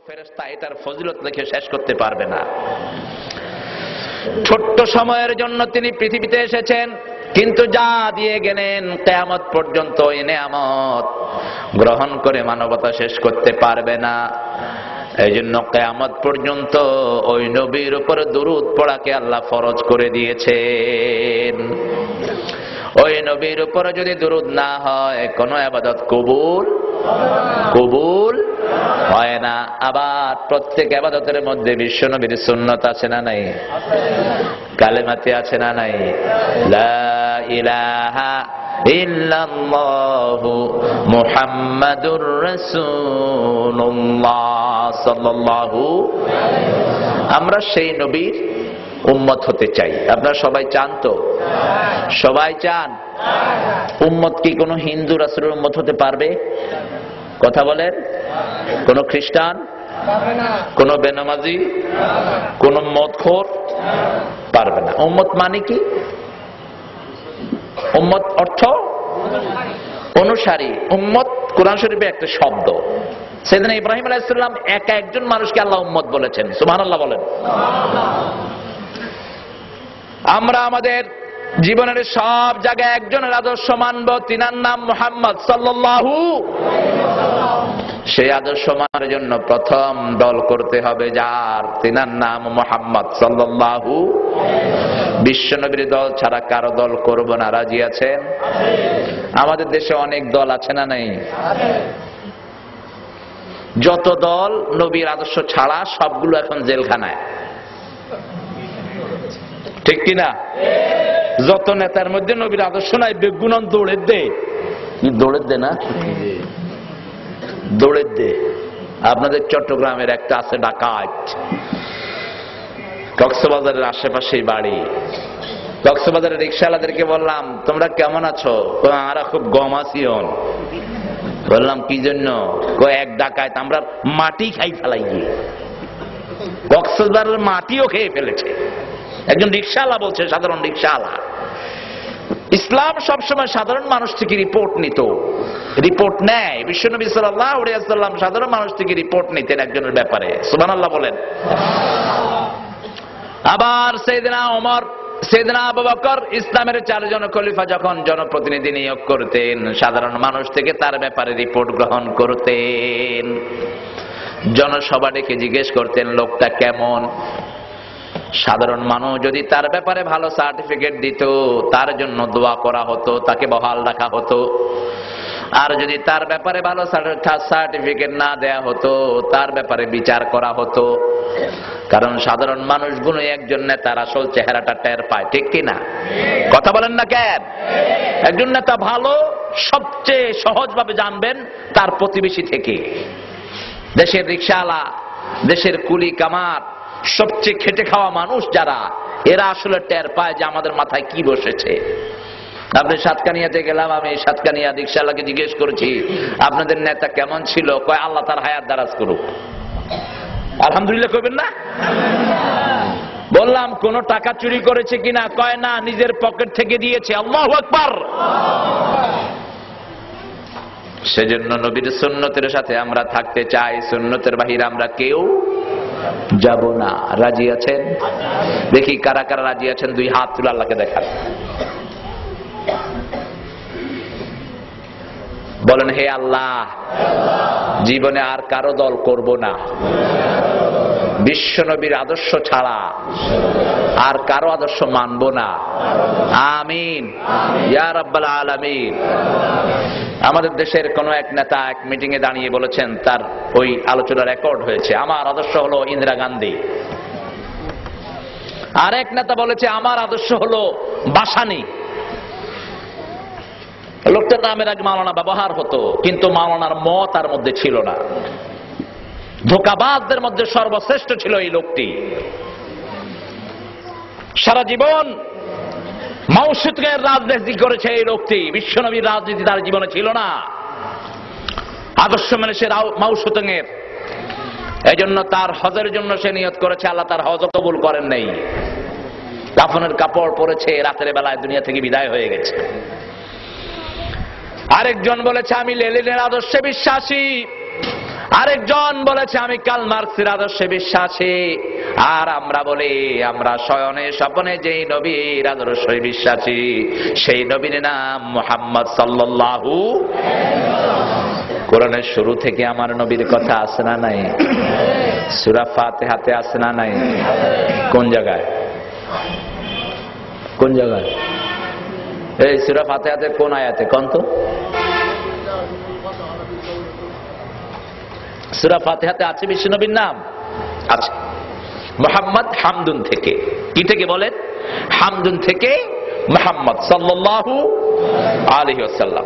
ফেরেশতা এটার ফজিলত লিখে শেষ করতে পারবে না। ছোট্ট সময়ের জন্য তিনি পৃথিবীতে এসেছেন, কিন্তু যা দিয়ে গেলেন কিয়ামত পর্যন্ত এই নেয়ামত গ্রহণ করে মানবতা শেষ করতে পারবে না। এই জন্য কিয়ামত পর্যন্ত ওই নবীর উপর দুরূদ পড়াকে আল্লাহ ফরজ করে দিয়েছেন। ওই নবীর উপর যদি দুরূদ না হয় কোনো ইবাদত কবুল হয় না। আবার প্রত্যেক ইবাদতের মধ্যে বিশ্ব নবীর সুন্নাত আছে না নাই? কালেমাতে আছে না নাই? লা ইলাহা ইল্লাল্লাহু মুহাম্মাদুর রাসূলুল্লাহ সাল্লাল্লাহু। আমরা সেই নবীর উম্মত হতে চাই। আপনারা সবাই চান তো? সবাই চান? উম্মত কি কোনো হিন্দু রাসূলের উম্মত হতে পারবে? কথা বলেন। কোন খ্রিস্টান, কোন বেনামাজি, কোন মদখোর পারবে না। উম্মত মানে কি? উম্মত অর্থ অনুসারী। উম্মত কোরআন শরীফে একটা শব্দ। সেদিন ইব্রাহিম আলাইহিস সালাম একা একজন মানুষকে আল্লাহ উম্মত বলেছেন। সুবহানাল্লাহ বলেন। আমরা আমাদের জীবনের সব জায়গায় একজনের আদর্শ মানব, তিনার নাম মুহাম্মদ সাল্লাল্লাহু। সেই আদর্শ মানার জন্য প্রথম দল করতে হবে যার, তিনার নাম মুহাম্মদ সাল্লাল্লাহু। বিশ্ব নবীর দল ছাড়া কারো দল করব না, রাজি আছেন? আমাদের দেশে অনেক দল আছে না নাই? যত দল নবীর আদর্শ ছাড়া সবগুলো এখন জেলখানায়, ঠিক কিনা? যত নেতার মধ্যে নবীর আদর্শ নাই বেগুনন দৌড়ের দে, না দৌড়ের দে। আপনাদের চট্টগ্রামের একটা আছে ডাকাত, কক্সবাজারের আশেপাশেই বাড়ি। কক্সবাজারের রিক্সাওয়ালাদেরকে বললাম তোমরা কেমন আছো? আমরা খুব গম আছি। বললাম কি জন্য? এক ডাকাত আমরা মাটি খাই ফেলাই গিয়ে। কক্সবাজারের মাটিও খেয়ে ফেলেছে। একজন রিক্সাওয়ালা বলছে, সাধারণ রিক্সাওয়ালা। ইসলাম সবসময় সাধারণ মানুষ থেকে রিপোর্ট নিত, রিপোর্ট নেয়। বিশ্বনবী সাল্লাল্লাহু আলাইহি ওয়াসাল্লাম সাধারণ মানুষ থেকে রিপোর্ট নিতেন একজনের ব্যাপারে। সুবহানাল্লাহ বলেন। আবার সাইয়েদনা ওমর, সাইয়েদনা আবু বকর, ইসলামের চারজন খলিফা যখন জনপ্রতিনিধি নিয়োগ করতেন সাধারণ মানুষ থেকে তার ব্যাপারে রিপোর্ট গ্রহণ করতেন। জনসভা ডেকে জিজ্ঞেস করতেন লোকটা কেমন। সাধারণ মানুষ যদি তার ব্যাপারে ভালো সার্টিফিকেট দিত তার জন্য দোয়া করা হতো, তাকে বহাল রাখা হতো। আর যদি তার ব্যাপারে ভালো সার্টিফিকেট না দেয়া হতো তার ব্যাপারে বিচার করা হতো। কারণ সাধারণ মানুষগুলো একজন নেতার আসল চেহারাটা টের পায়, ঠিক কিনা? কথা বলেন না কেন? একজন নেতা ভালো সবচেয়ে সহজভাবে জানবেন তার প্রতিবেশী থেকে। দেশের রিকশাওয়ালা, দেশের কুলি কামার, সবচেয়ে খেটে খাওয়া মানুষ যারা, এরা আসলে টের পায় যে আমাদের মাথায় কি বসেছে। আপনি সাতকানিয়াতে গেলাম, আমি সাতকানিয়া রিকশাওয়ালাকে জিজ্ঞেস করেছি আপনাদের নেতা কেমন ছিল? কয় আল্লাহ তার হায়াত দারাজ করুক। আলহামদুলিল্লাহ কইবেন না? বললাম কোন টাকা চুরি করেছে কিনা? কয় না, নিজের পকেট থেকে দিয়েছে। আল্লাহু আকবার। সেজন্য নবীর সুন্নতের সাথে আমরা থাকতে চাই, সুন্নতের বাহিরে আমরা কেউ যাব না। রাজি আছেন? দেখি কারা কারা রাজি আছেন, দুই হাত তুলে আল্লাহকে দেখান। বলেন হে আল্লাহ, জীবনে আর কারো দল করব না, বিশ্ব নবীর আদর্শ ছাড়া আর কারো আদর্শ মানব না। আমিন ইয়া রাব্বাল আলামিন। আমাদের দেশের কোন এক নেতা এক মিটিং এ দাঁড়িয়ে বলেছেন, তার ওই আলোচনা রেকর্ড হয়েছে, আমার আদর্শ হলো ইন্দিরা গান্ধী। আর এক নেতা বলেছে আমার আদর্শ হলো বাসানি। লোকটার নামের আগে মাওলানা ব্যবহার হতো, কিন্তু মাওলানার ম তার মধ্যে ছিল না। ধোঁকাবাজদের মধ্যে সর্বশ্রেষ্ঠ ছিল এই লোকটি। সারা জীবন মাউসুতের রাজনীতি করেছে এই লোকটি। বিশ্বনবীর রাজনীতি তার জীবনে ছিল না। আদর্শ মানে সে মাউসুতের। এই জন্য তার হজের জন্য সে নিয়ত করেছে, আল্লাহ তার হজ কবুল করেন নাই। কাফনের কাপড় পরেছে, রাতের বেলায় দুনিয়া থেকে বিদায় হয়ে গেছে। আরেকজন বলেছে আমি লেনিনের আদর্শে বিশ্বাসী, আরেকজন বলেছে আমি কার্ল মার্কসের আদর্শে বিশ্বাসী। আর আমরা বলি আমরা শয়নে স্বপনে যেই নবীর আদর্শে বিশ্বাসী, সেই নবীর নাম মুহাম্মদ সাল্লাল্লাহু। কোরআনের শুরু থেকে আমার নবীর কথা আছে না নাই? সূরা ফাতিহাতে আছে না নাই? কোন জায়গায়? কোন জায়গায়? এই সূরা ফাতিহাতে কোন আয়াতে কোন তো? সূরা ফাতিহাতে আছে বিশ্বনবীর নাম আছে। মুহাম্মদ হামদুন থেকে, কি থেকে বলেন? হামদুন থেকে মুহাম্মদ সাল্লাল্লাহু আলাইহি ওয়াসাল্লাম।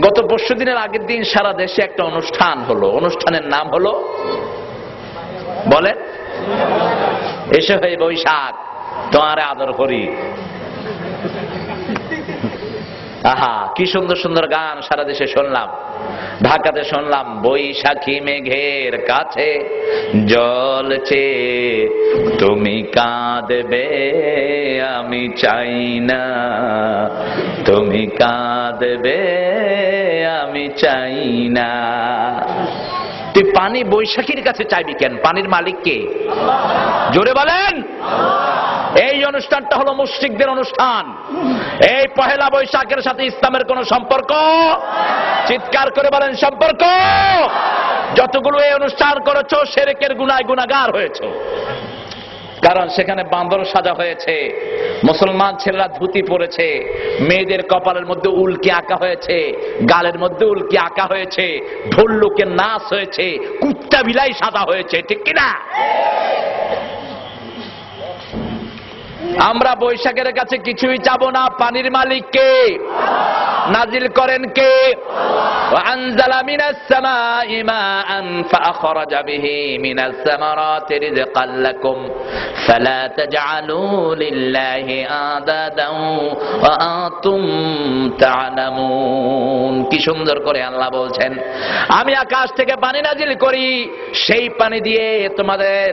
গত পরশু দিনের আগের দিন সারা দেশে একটা অনুষ্ঠান হলো। অনুষ্ঠানের নাম হলো বলেন, এসে হয়ে বৈশাখ তোমার আদর করি। আহা, কি সুন্দর সুন্দর গান সারা দেশে শুনলাম। ঢাকাতে শুনলাম বৈশাখী মেঘের কাছে জ্বলছে তুমি কাঁদবে আমি চাই না, তুমি কাঁদবে আমি চাই না। তুই পানি বৈশাখীর কাছে চাইবি কেন? পানির মালিক কে? জোরে বলেন। এই অনুষ্ঠানটা হলো মুশরিকদের অনুষ্ঠান। এই পহেলা বৈশাখের সাথে ইসলামের কোন সম্পর্ক? চিৎকার করে বলেন সম্পর্ক। যতগুলো এই অনুষ্ঠান করেছো শিরকের গুনায় গুনাহগার হয়েছো। কারণ সেখানে বান্দর সাজা হয়েছে, মুসলমান ছেলেরা ধুতি পরেছে, মেয়েদের কপালের মধ্যে উল্কি আঁকা হয়েছে, গালের মধ্যে উল্কি আঁকা হয়েছে, ঢোল লোকের নাচ হয়েছে, কুত্তা বিলাই সাজা হয়েছে, ঠিক কিনা? আমরা বৈশাখের কাছে কিছুই চাবো না। পানির মালিক কে? নাজিল করেন কে? ওয়ানজালা মিনাস সামাই মাআন ফাআখরাজা বিহি মিনাস সামারাতি রিজকাল লাকুম ফালা তাজআলু লিল্লাহি আদাদান ওয়া আনতুম তা'লামুন। কি সুন্দর করে আল্লাহ বলছেন, আমি আকাশ থেকে পানি নাজিল করি, সেই পানি দিয়ে তোমাদের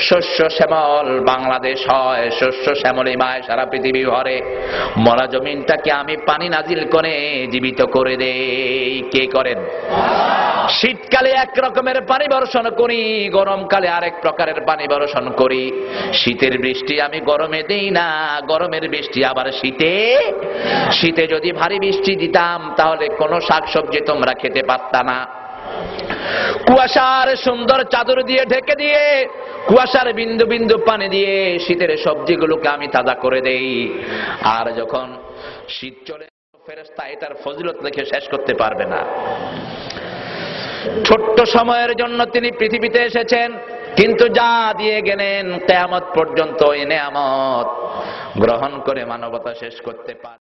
শস্য শ্যামল বাংলাদেশ হয়, শস্য শ্যামলিমায় সারা পৃথিবী ভরে। মরা জমিনটাকে আমি পানি নাজিল করে জীবিত করে দেই। কে করেন? শীতকালে এক রকমের পানি বর্ষণ করি, গরমকালে আরেক প্রকারের পানি বর্ষণ করি। শীতের বৃষ্টি আমি গরমে দেই না, গরমের বৃষ্টি আবার শীতে। শীতে যদি ভারী বৃষ্টি দিতাম তাহলে কোনো শাকসবজি তোমরা খেতে পারতা না। কুয়াশার সুন্দর চাদর দিয়ে ঢেকে দিয়ে, কুয়াশার বিন্দু বিন্দু পানি দিয়ে শীতের সবজিগুলোকে আমি তাজা করে দেই। আর যখন শীত চলে, ফেরেশতা এটার ফজিলত লিখে শেষ করতে পারবে না। ছোট্ট সময়ের জন্য তিনি পৃথিবীতে এসেছেন, কিন্তু যা দিয়ে গেলেন কিয়ামত পর্যন্ত এই নেয়ামত গ্রহণ করে মানবতা শেষ করতে পারে।